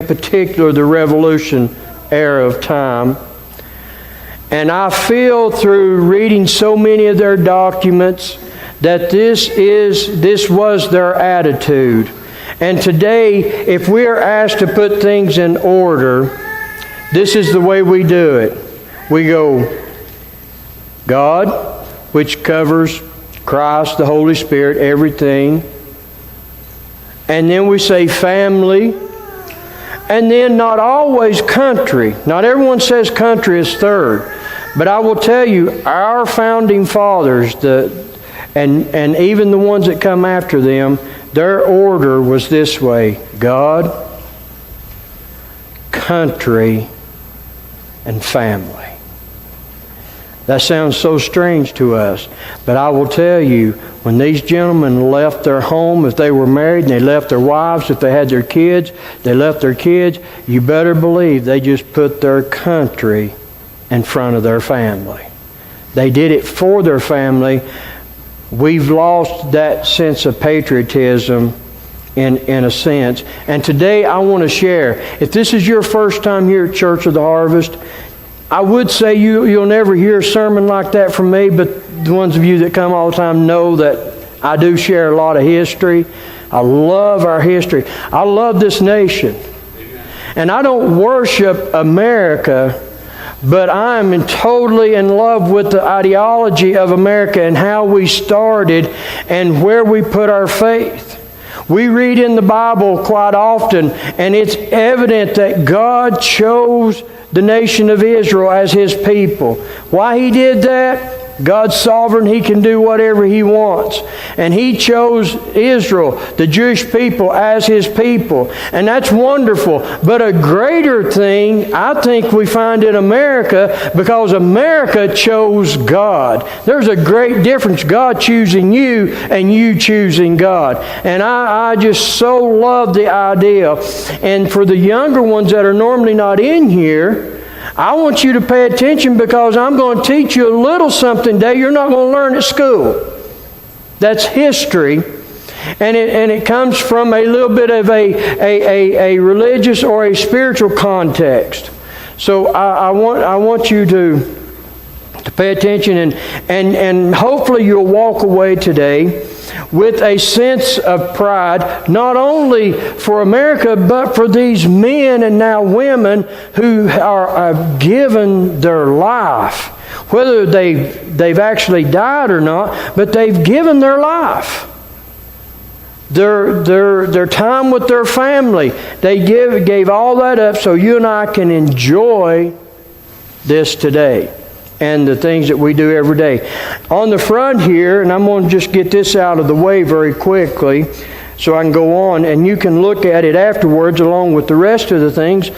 particular the Revolution era of time. And I feel through reading so many of their documents that this was their attitude. And today, if we are asked to put things in order, this is the way we do it. We go, God, which covers Christ, the Holy Spirit, everything. And then we say family. And then not always country. Not everyone says country is third. But I will tell you, our founding fathers, and even the ones that come after them, their order was this way: God, country, and family. That sounds so strange to us. But I will tell you, when these gentlemen left their home, if they were married, and they left their wives, if they had their kids, they left their kids, you better believe they just put their country in front of their family. They did it for their family. We've lost that sense of patriotism in a sense. And today I want to share, if this is your first time here at Church of the Harvest, I would say you'll never hear a sermon like that from me, but the ones of you that come all the time know that I do share a lot of history. I love our history. I love this nation. And I don't worship America, but I'm totally in love with the ideology of America and how we started and where we put our faith. We read in the Bible quite often, and it's evident that God chose the nation of Israel as His people. Why He did that? God's sovereign. He can do whatever He wants. And He chose Israel, the Jewish people, as His people. And that's wonderful. But a greater thing, I think, we find in America, because America chose God. There's a great difference, God choosing you and you choosing God. And I just so love the idea. And for the younger ones that are normally not in here, I want you to pay attention, because I'm going to teach you a little something today you're not going to learn at school. That's history. And it comes from a little bit of a religious or a spiritual context. So I want you to pay attention, and hopefully you'll walk away today with a sense of pride, not only for America, but for these men and now women who have given their life. Whether they've actually died or not, but they've given their life. Their time with their family. They gave all that up so you and I can enjoy this today and the things that we do every day. On the front here, and I'm going to just get this out of the way very quickly so I can go on, and you can look at it afterwards along with the rest of the things.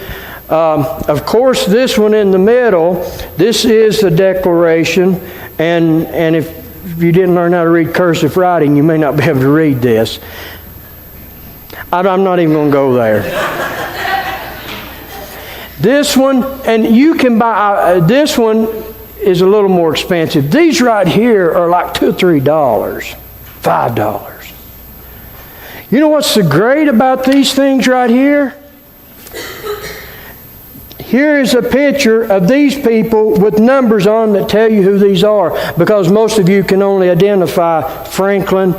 Of course, this one in the middle, this is the Declaration, and if you didn't learn how to read cursive writing, you may not be able to read this. I'm not even going to go there. This one, and you can buy, this one is a little more expensive. These right here are like $2 or $3, $5. You know what's so great about these things right here? Here is a picture of these people with numbers on that tell you who these are, because most of you can only identify Franklin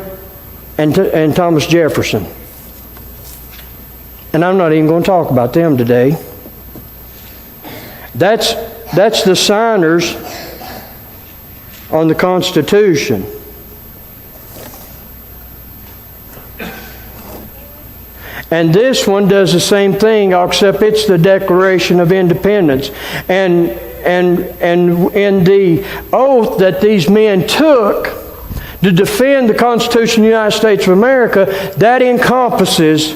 and Thomas Jefferson. And I'm not even going to talk about them today. That's the signers on the Constitution. And this one does the same thing, except it's the Declaration of Independence. And in the oath that these men took to defend the Constitution of the United States of America, that encompasses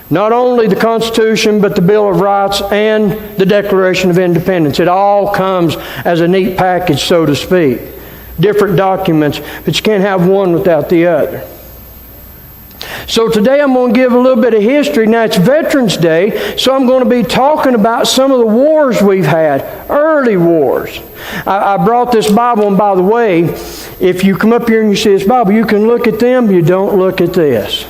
not only the Constitution, but the Bill of Rights and the Declaration of Independence. It all comes as a neat package, so to speak. Different documents, but you can't have one without the other. So today I'm going to give a little bit of history. Now it's Veterans Day, so I'm going to be talking about some of the wars we've had, early wars. I brought this Bible, and by the way, if you come up here and you see this Bible, you can look at them, you don't look at this.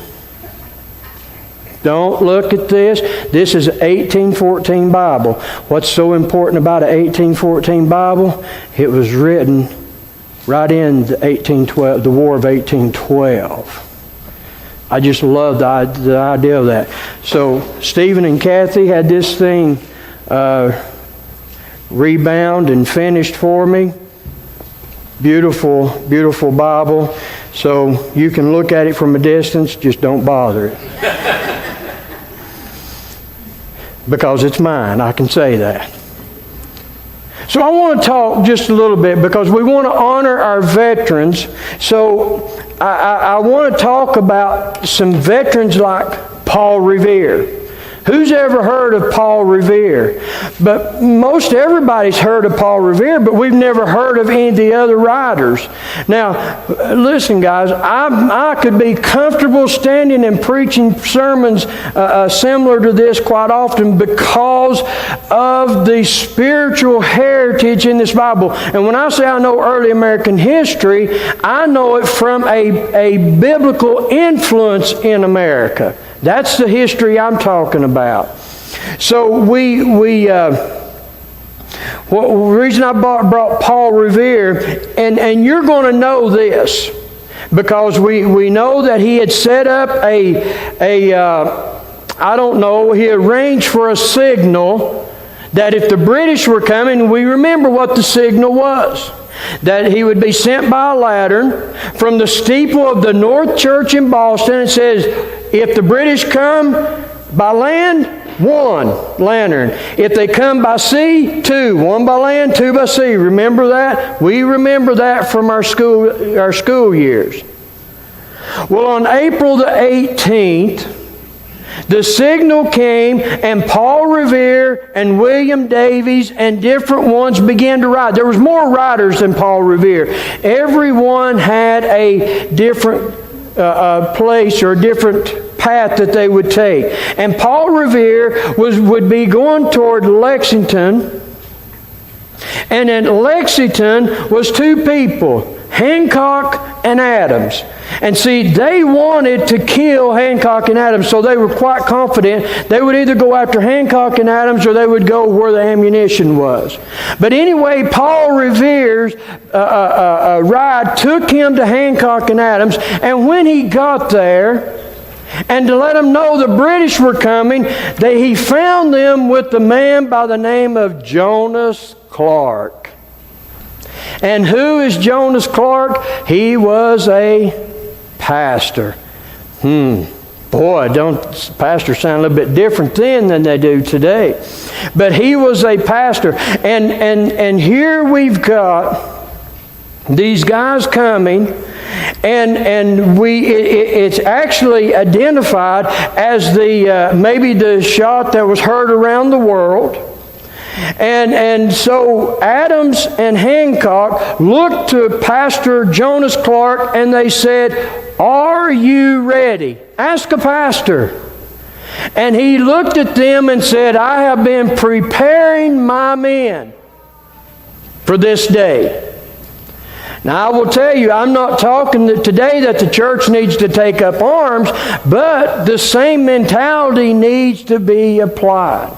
Don't look at this. This is an 1814 Bible. What's so important about an 1814 Bible? It was written right in the War of 1812. I just love the idea of that. So Stephen and Kathy had this thing rebound and finished for me. Beautiful, beautiful Bible. So you can look at it from a distance, just don't bother it. Because it's mine, I can say that. So I want to talk just a little bit because we want to honor our veterans. So I want to talk about some veterans like Paul Revere. Who's ever heard of Paul Revere? But most everybody's heard of Paul Revere, but we've never heard of any of the other writers. Now, listen, guys, I could be comfortable standing and preaching sermons similar to this quite often because of the spiritual heritage in this Bible. And when I say I know early American history, I know it from a biblical influence in America. That's the history I'm talking about. So the reason I brought Paul Revere, and you're going to know this, because we know that he had set up he arranged for a signal that if the British were coming, we remember what the signal was. That he would be sent by a lantern from the steeple of the North Church in Boston. It says, if the British come by land, 1 lantern. If they come by sea, 2. 1 by land, 2 by sea. Remember that? We remember that from our school years. Well, on April the 18th, the signal came, and Paul Revere and William Davies and different ones began to write. There was more writers than Paul Revere. Everyone had a different place or a different path that they would take. And Paul Revere would be going toward Lexington. And in Lexington was 2 people, Hancock and Adams. And see, they wanted to kill Hancock and Adams, so they were quite confident they would either go after Hancock and Adams or they would go where the ammunition was. But anyway, Paul Revere's ride took him to Hancock and Adams, and when he got there, and to let them know the British were coming, he found them with the man by the name of Jonas Clark. And who is Jonas Clark? He was a pastor. Boy, don't pastors sound a little bit different then than they do today. But he was a pastor. And here we've got these guys coming, and it's actually identified as maybe the shot that was heard around the world. And so Adams and Hancock looked to Pastor Jonas Clark and they said, "Are you ready?" Ask a pastor. And he looked at them and said, "I have been preparing my men for this day." Now I will tell you, I'm not talking today that the church needs to take up arms, but the same mentality needs to be applied.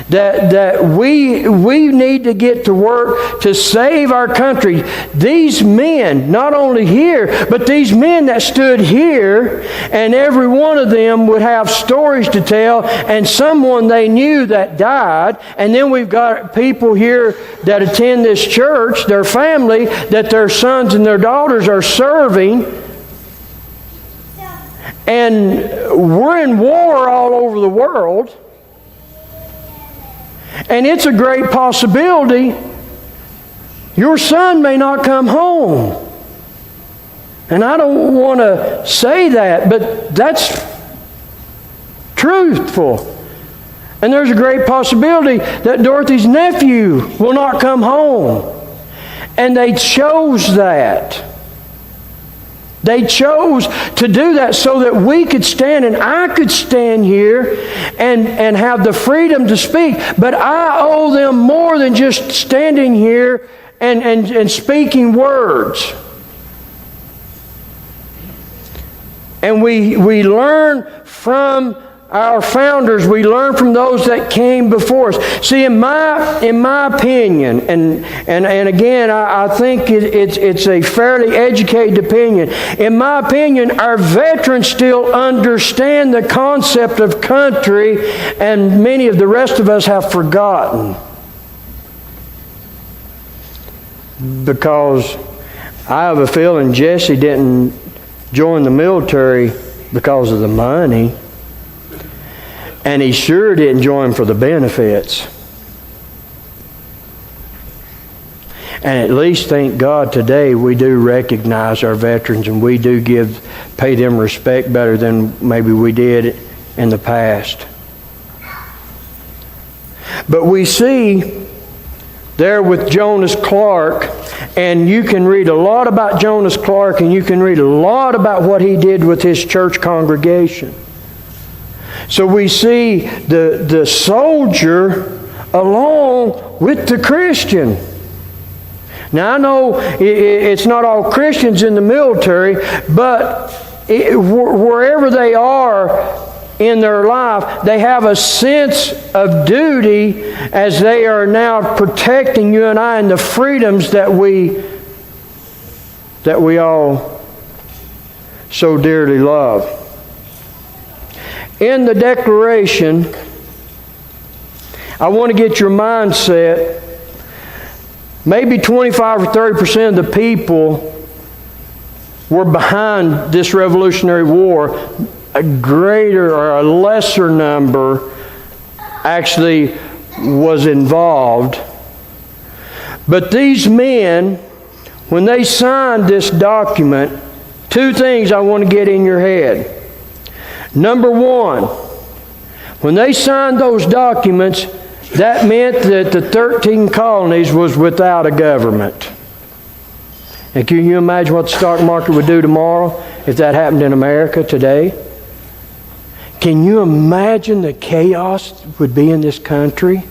That we need to get to work to save our country. These men, not only here, but these men that stood here, and every one of them would have stories to tell, and someone they knew that died. And then we've got people here that attend this church, their family, that their sons and their daughters are serving. And we're in war all over the world. And it's a great possibility your son may not come home. And I don't want to say that, but that's truthful. And there's a great possibility that Dorothy's nephew will not come home. And they chose that. They chose to do that so that we could stand, and I could stand here and have the freedom to speak. But I owe them more than just standing here and speaking words. And we learn from our founders. We learn from those that came before us. See, in my opinion, and again, I think it's a fairly educated opinion. In my opinion, our veterans still understand the concept of country, and many of the rest of us have forgotten. Because I have a feeling Jesse didn't join the military because of the money. And he sure didn't join for the benefits. And at least, thank God, today we do recognize our veterans and we do pay them respect better than maybe we did in the past. But we see there with Jonas Clark, and you can read a lot about Jonas Clark, and you can read a lot about what he did with his church congregation. So we see the soldier along with the Christian. Now I know it's not all Christians in the military, but wherever they are in their life, they have a sense of duty as they are now protecting you and I and the freedoms that we all so dearly love. In the Declaration, I want to get your mindset. Maybe 25 or 30% of the people were behind this Revolutionary War. A greater or a lesser number actually was involved. But these men, when they signed this document, two things I want to get in your head. Number one, when they signed those documents, that meant that the 13 colonies was without a government. And can you imagine what the stock market would do tomorrow if that happened in America today? Can you imagine the chaos would be in this country?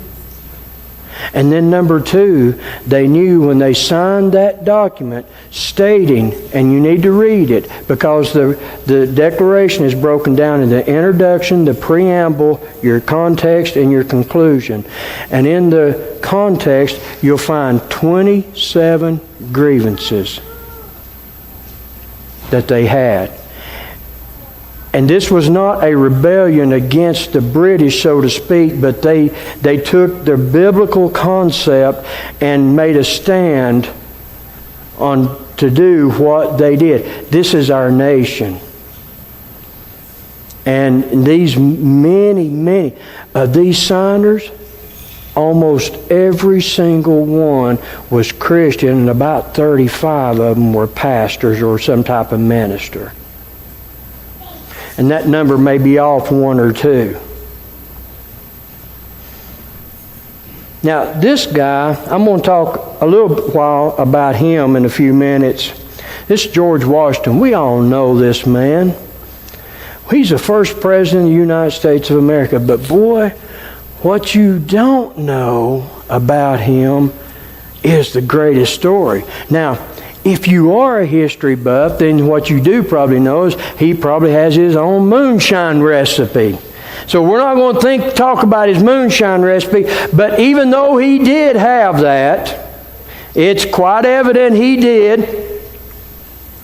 And then number two, they knew when they signed that document stating, and you need to read it because the Declaration is broken down into introduction, the preamble, your context, and your conclusion. And in the context, you'll find 27 grievances that they had. And this was not a rebellion against the British, so to speak, but they took the biblical concept and made a stand on to do what they did. This is our nation. And these many of these signers, almost every single one was Christian, and about 35 of them were pastors or some type of minister. And that number may be off one or two. Now, this guy, I'm going to talk a little while about him in a few minutes. This is George Washington. We all know this man. He's the first president of the United States of America. But boy, what you don't know about him is the greatest story. Now, if you are a history buff, then what you do probably know is he probably has his own moonshine recipe. So we're not going to talk about his moonshine recipe, but even though he did have that, it's quite evident he did.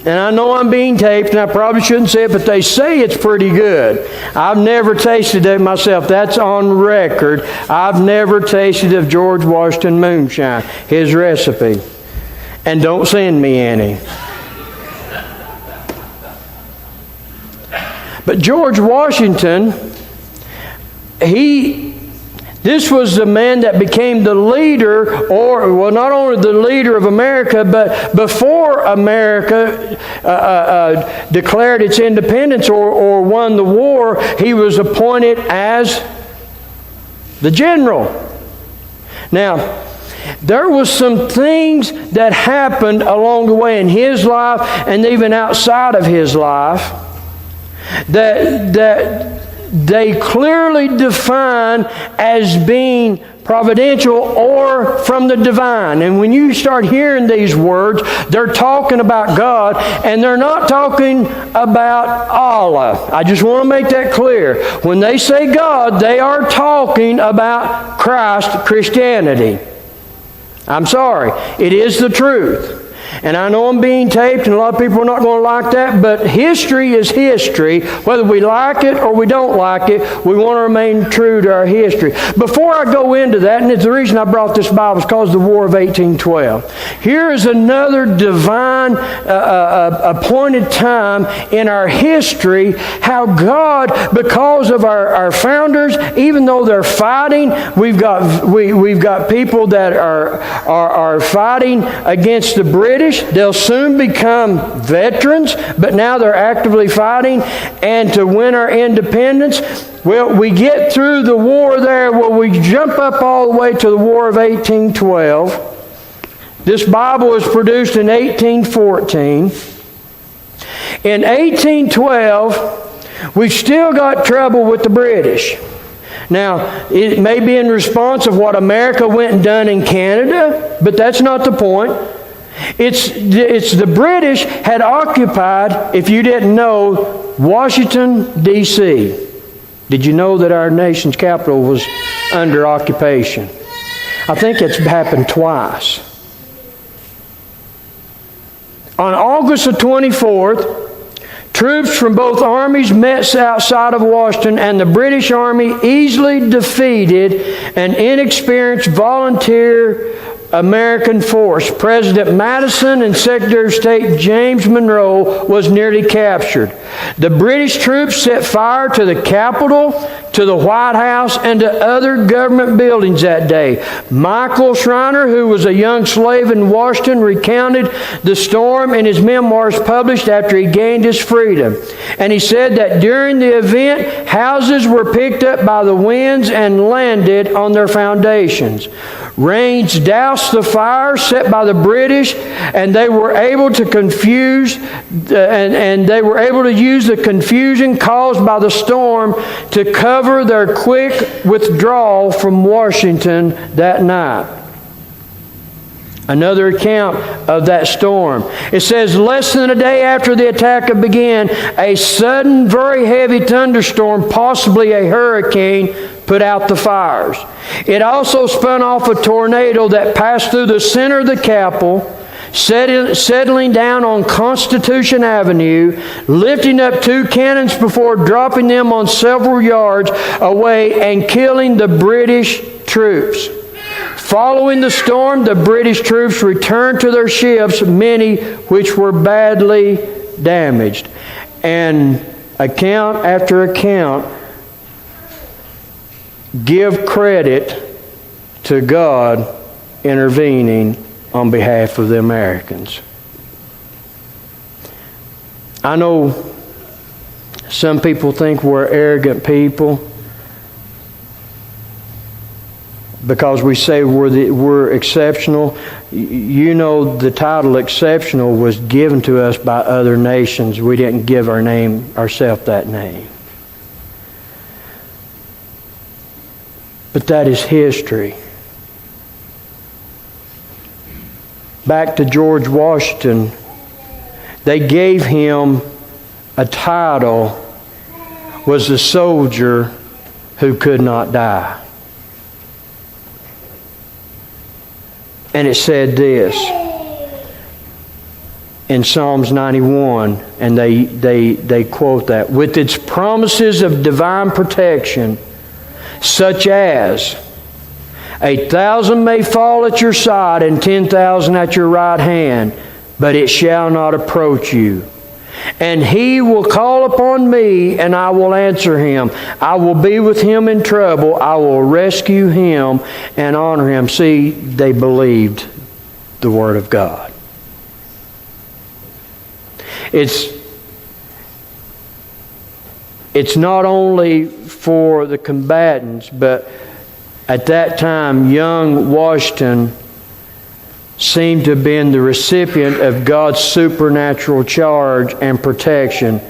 And I know I'm being taped, and I probably shouldn't say it, but they say it's pretty good. I've never tasted it myself. That's on record. I've never tasted of George Washington moonshine, his recipe. And don't send me any. But George Washington, this was the man that became the leader, or not only the leader of America, but before America declared its independence or won the war, he was appointed as the general. Now, there was some things that happened along the way in his life and even outside of his life that they clearly define as being providential, or from the divine. And when you start hearing these words, they're talking about God, and they're not talking about Allah. I just want to make that clear. When they say God, they are talking about Christ, Christianity. I'm sorry. It is the truth. And I know I'm being taped, and a lot of people are not going to like that, but history is history. Whether we like it or we don't like it, we want to remain true to our history. Before I go into that, and it's the reason I brought this Bible, it's called the War of 1812. Here is another divine appointed time in our history, how God, because of our founders, even though they're fighting, we've got people that are fighting against the British. They'll soon become veterans, but now they're actively fighting. And to win our independence, well, we get through the war there. Well, we jump up all the way to the War of 1812. This Bible was produced in 1814. In 1812, we've still got trouble with the British. Now, it may be in response of what America went and done in Canada, but that's not the point. It's the British had occupied, if you didn't know, Washington, D.C. Did you know that our nation's capital was under occupation? I think it's happened twice. On August the 24th, troops from both armies met outside of Washington, and the British Army easily defeated an inexperienced volunteer American force. President Madison and Secretary of State James Monroe was nearly captured. The British troops set fire to the Capitol, to the White House, and to other government buildings that day. Michael Schreiner, who was a young slave in Washington, recounted the storm in his memoirs published after he gained his freedom. And he said that during the event, houses were picked up by the winds and landed on their foundations. Rains doused the fire set by the British, and they were able to they were able to use the confusion caused by the storm to cover their quick withdrawal from Washington that night. Another account of that storm. It says, less than a day after the attack began, a sudden, very heavy thunderstorm, possibly a hurricane, put out the fires. It also spun off a tornado that passed through the center of the Capitol, settling down on Constitution Avenue, lifting up 2 cannons before dropping them on several yards away and killing the British troops. Following the storm, the British troops returned to their ships, many which were badly damaged. And account after account give credit to God intervening on behalf of the Americans. I know some people think we're arrogant people because we say we're exceptional. You know, the title exceptional was given to us by other nations. We didn't give ourselves that name. But that is history. Back to George Washington, they gave him a title, was the soldier who could not die. And it said this in Psalms 91, and they quote that, with its promises of divine protection, such as 1,000 may fall at your side and 10,000 at your right hand, but it shall not approach you. And he will call upon me, and I will answer him. I will be with him in trouble. I will rescue him and honor him. See, they believed the Word of God. It's not only for the combatants, but at that time, young Washington seemed to have been the recipient of God's supernatural charge and protection,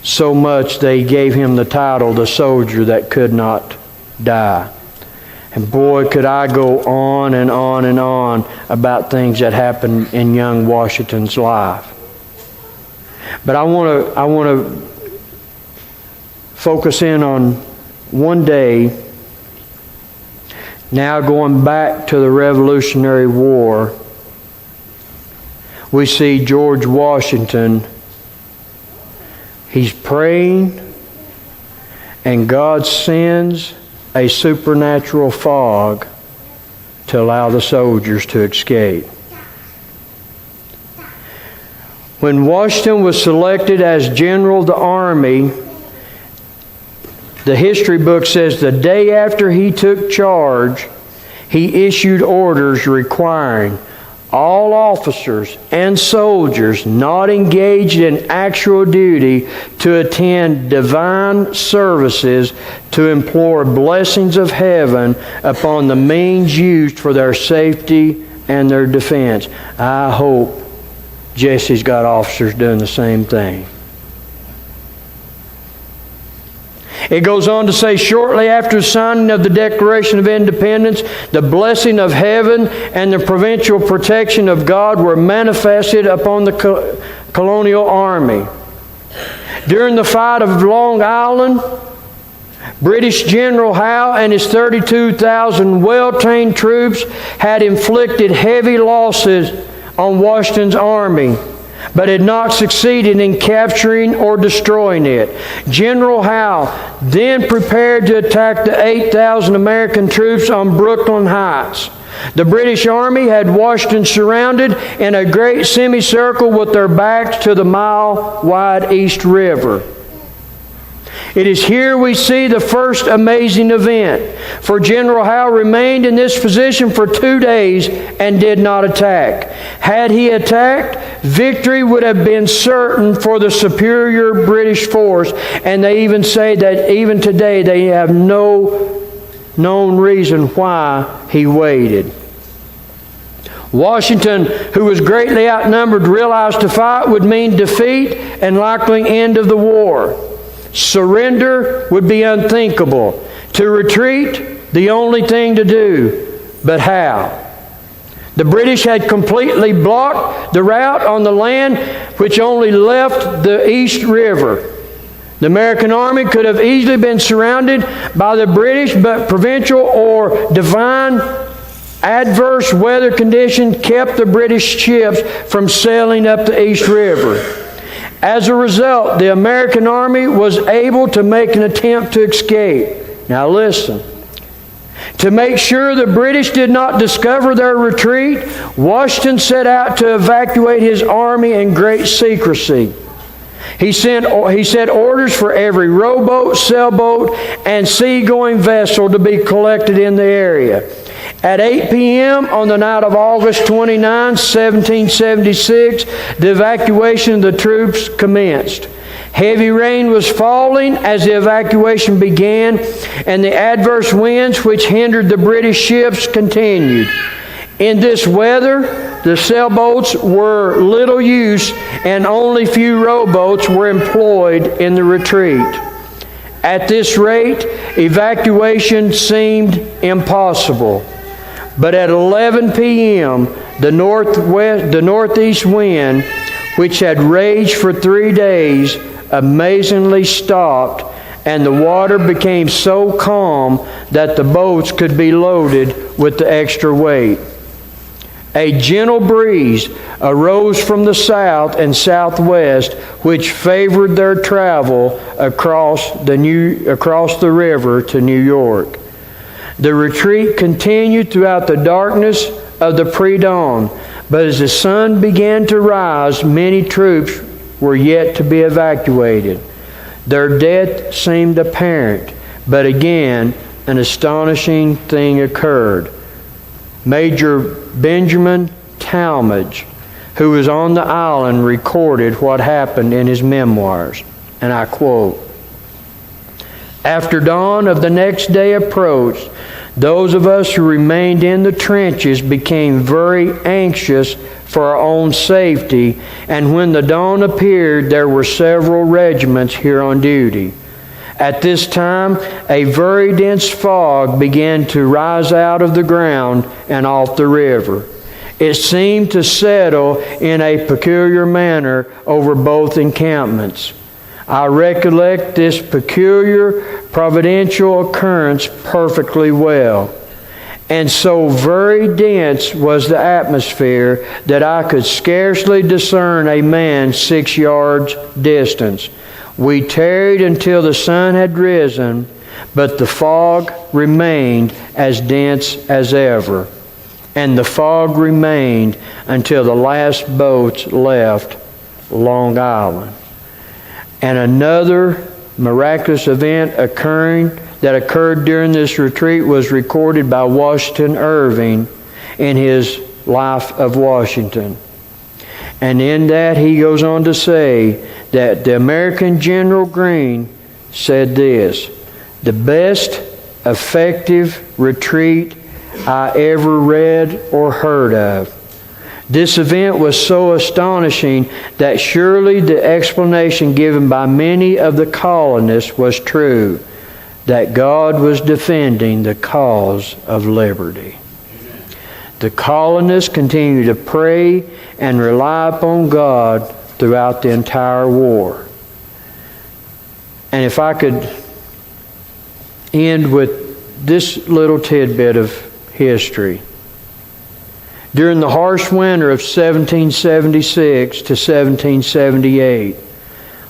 so much they gave him the title, the soldier that could not die. And boy, could I go on and on and on about things that happened in young Washington's life. But I want to focus in on one day, now going back to the Revolutionary War. We see George Washington. He's praying, and God sends a supernatural fog to allow the soldiers to escape. When Washington was selected as general of the army, the history book says the day after he took charge, he issued orders requiring all officers and soldiers not engaged in actual duty to attend divine services to implore blessings of heaven upon the means used for their safety and their defense. I hope Jesse's got officers doing the same thing. It goes on to say, shortly after the signing of the Declaration of Independence, the blessing of heaven and the providential protection of God were manifested upon the colonial army. During the fight of Long Island, British General Howe and his 32,000 well-trained troops had inflicted heavy losses on Washington's army, but had not succeeded in capturing or destroying it. General Howe then prepared to attack the 8,000 American troops on Brooklyn Heights. The British Army had Washington surrounded in a great semicircle with their backs to the mile-wide East River. It is here we see the first amazing event, for General Howe remained in this position for 2 days and did not attack. Had he attacked, victory would have been certain for the superior British force, and they even say that even today they have no known reason why he waited. Washington, who was greatly outnumbered, realized to fight would mean defeat and likely end of the war. Surrender would be unthinkable. To retreat, the only thing to do. But how? The British had completely blocked the route on the land which only left the East River. The American army could have easily been surrounded by the British, but provincial or divine adverse weather conditions kept the British ships from sailing up the East River. As a result, the American army was able to make an attempt to escape. Now listen. To make sure the British did not discover their retreat, Washington set out to evacuate his army in great secrecy. He set orders for every rowboat, sailboat, and seagoing vessel to be collected in the area. At 8 p.m. on the night of August 29, 1776, the evacuation of the troops commenced. Heavy rain was falling as the evacuation began, and the adverse winds which hindered the British ships continued. In this weather, the sailboats were little use, and only few rowboats were employed in the retreat. At this rate, evacuation seemed impossible. But at 11 p.m., the northeast wind, which had raged for 3 days, amazingly stopped, and the water became so calm that the boats could be loaded with the extra weight. A gentle breeze arose from the south and southwest, which favored their travel across the river to New York. The retreat continued throughout the darkness of the pre-dawn, but as the sun began to rise, many troops were yet to be evacuated. Their death seemed apparent, but again, an astonishing thing occurred. Major Benjamin Talmadge, who was on the island, recorded what happened in his memoirs, and I quote, "After dawn of the next day approached, those of us who remained in the trenches became very anxious for our own safety, and when the dawn appeared, there were several regiments here on duty. At this time, a very dense fog began to rise out of the ground and off the river. It seemed to settle in a peculiar manner over both encampments. I recollect this peculiar providential occurrence perfectly well. And so very dense was the atmosphere that I could scarcely discern a man 6 yards distance. We tarried until the sun had risen, but the fog remained as dense as ever. And the fog remained until the last boats left Long Island. And another miraculous event that occurred during this retreat was recorded by Washington Irving in his Life of Washington. And in that he goes on to say that the American General Greene said this: "The best effective retreat I ever read or heard of. This event was so astonishing that surely the explanation given by many of the colonists was true, that God was defending the cause of liberty." The colonists continued to pray and rely upon God throughout the entire war. And if I could end with this little tidbit of history. During the harsh winter of 1776 to 1778,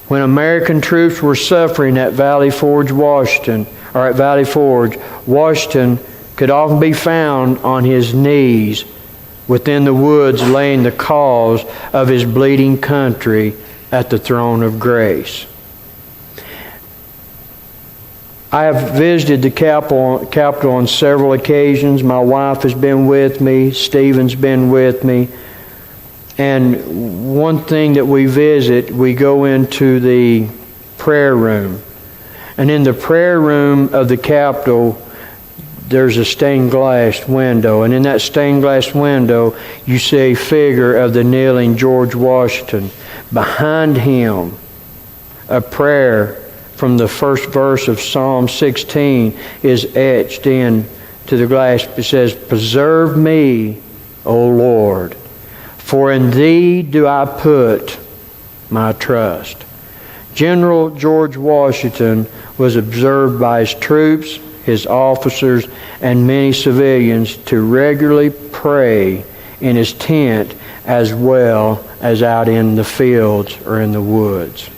when American troops were suffering at Valley Forge, Washington could often be found on his knees within the woods, laying the cause of his bleeding country at the throne of grace. I have visited the Capitol on several occasions. My wife has been with me. Stephen's been with me. And one thing that we visit, we go into the prayer room. And in the prayer room of the Capitol, there's a stained glass window. And in that stained glass window, you see a figure of the kneeling George Washington. Behind him, a prayer from the first verse of Psalm 16 is etched into the glass. It says, "Preserve me, O Lord, for in Thee do I put my trust." General George Washington was observed by his troops, his officers, and many civilians to regularly pray in his tent as well as out in the fields or in the woods.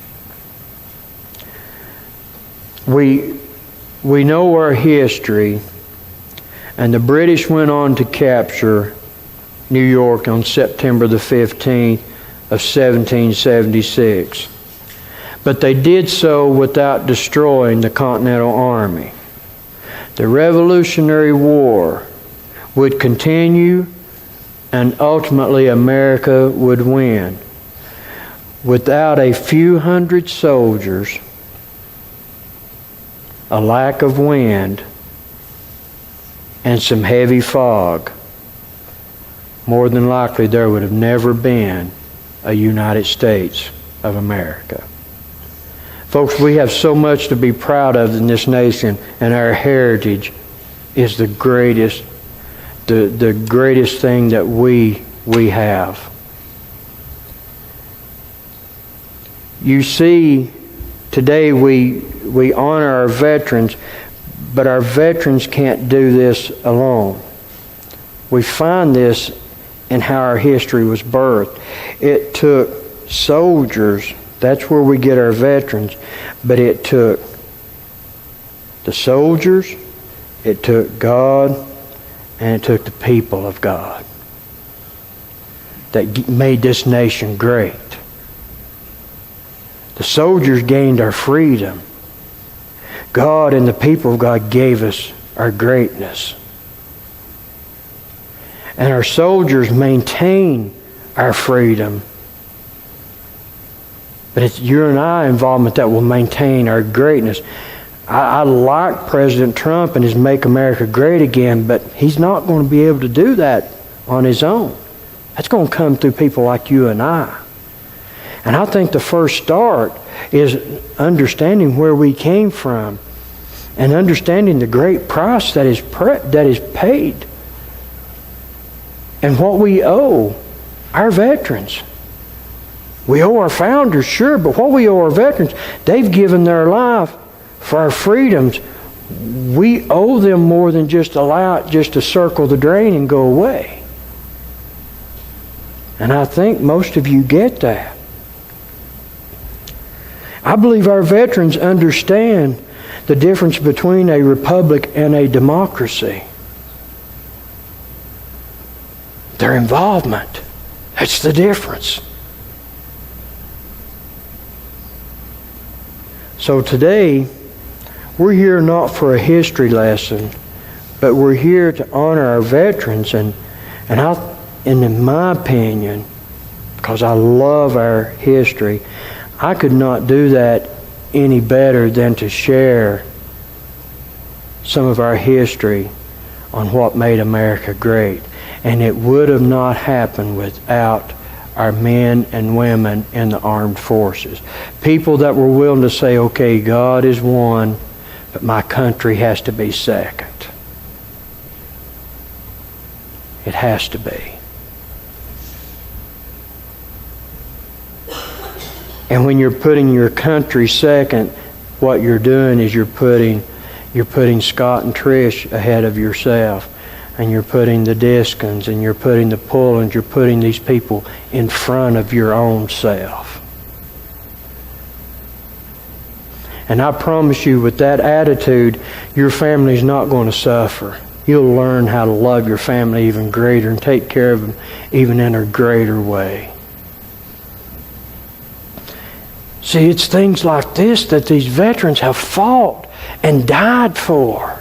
We know our history, and the British went on to capture New York on September the 15th of 1776. But they did so without destroying the Continental Army. The Revolutionary War would continue, and ultimately America would win. Without a few hundred soldiers, a lack of wind, and some heavy fog, more than likely there would have never been a United States of America. Folks, we have so much to be proud of in this nation, and our heritage is the greatest thing that we have. You see, today we honor our veterans, but our veterans can't do this alone. We find this in how our history was birthed. It took soldiers, that's where we get our veterans, but it took the soldiers, it took God, and it took the people of God that made this nation great. The soldiers gained our freedom. God and the people of God gave us our greatness. And our soldiers maintain our freedom. But it's you and I involvement that will maintain our greatness. I like President Trump and his Make America Great Again, but he's not going to be able to do that on his own. That's going to come through people like you and I. And I think the first start is understanding where we came from and understanding the great price that is paid and what we owe our veterans. We owe our founders, sure, but what we owe our veterans, they've given their life for our freedoms. We owe them more than just allow it just to circle the drain and go away. And I think most of you get that. I believe our veterans understand the difference between a republic and a democracy. Their involvement. That's the difference. So today, we're here not for a history lesson, but we're here to honor our veterans. And in my opinion, because I love our history, I could not do that any better than to share some of our history on what made America great. And it would have not happened without our men and women in the armed forces. People that were willing to say, okay, God is one, but my country has to be second. It has to be. And when you're putting your country second, what you're doing is you're putting Scott and Trish ahead of yourself. And you're putting the Diskins and you're putting the Pullens, you're putting these people in front of your own self. And I promise you, with that attitude, your family's not going to suffer. You'll learn how to love your family even greater and take care of them even in a greater way. See, it's things like this that these veterans have fought and died for.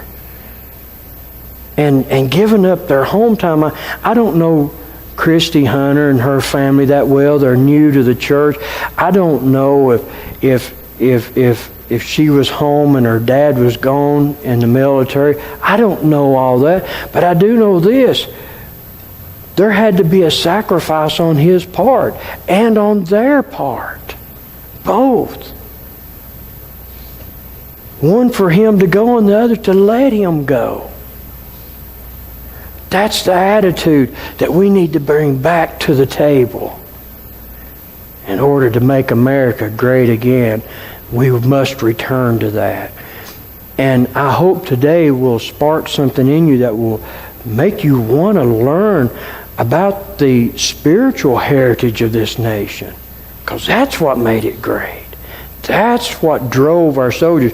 And given up their home time. I don't know Christy Hunter and her family that well. They're new to the church. I don't know if she was home and her dad was gone in the military. I don't know all that. But I do know this. There had to be a sacrifice on his part and on their part. Both. One for him to go and the other to let him go. That's the attitude that we need to bring back to the table. In order to make America great again, we must return to that. And I hope today will spark something in you that will make you want to learn about the spiritual heritage of this nation. Because that's what made it great. That's what drove our soldiers.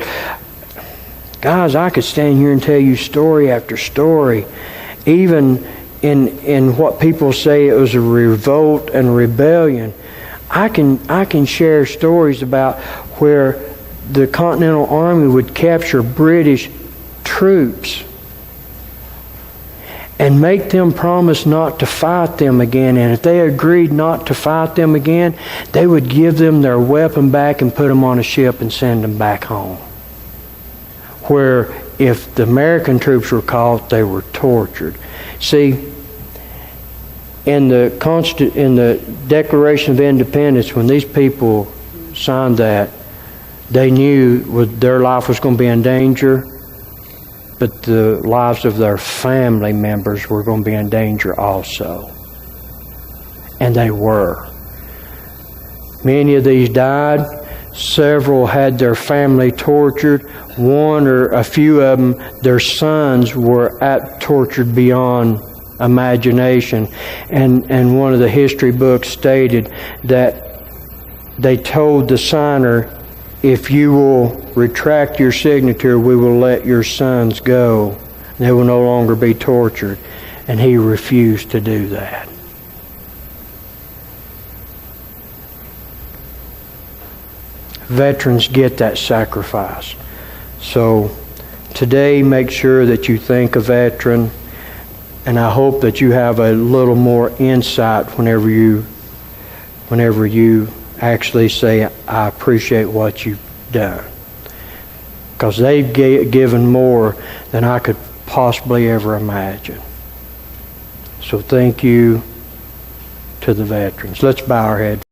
Guys, I could stand here and tell you story after story. Even in what people say it was a revolt and rebellion, I can share stories about where the Continental Army would capture British troops and make them promise not to fight them again. And if they agreed not to fight them again, they would give them their weapon back and put them on a ship and send them back home. Where if the American troops were caught, they were tortured. See, in the Declaration of Independence, when these people signed that, they knew their life was going to be in danger, but the lives of their family members were going to be in danger also. And they were. Many of these died. Several had their family tortured. One or a few of them, their sons were tortured beyond imagination. And one of the history books stated that they told the signer, if you will retract your signature, we will let your sons go. They will no longer be tortured. And he refused to do that. Veterans get that sacrifice. So today, make sure that you thank a veteran, and I hope that you have a little more insight whenever you actually say, I appreciate what you've done. Because they've given more than I could possibly ever imagine. So thank you to the veterans. Let's bow our heads.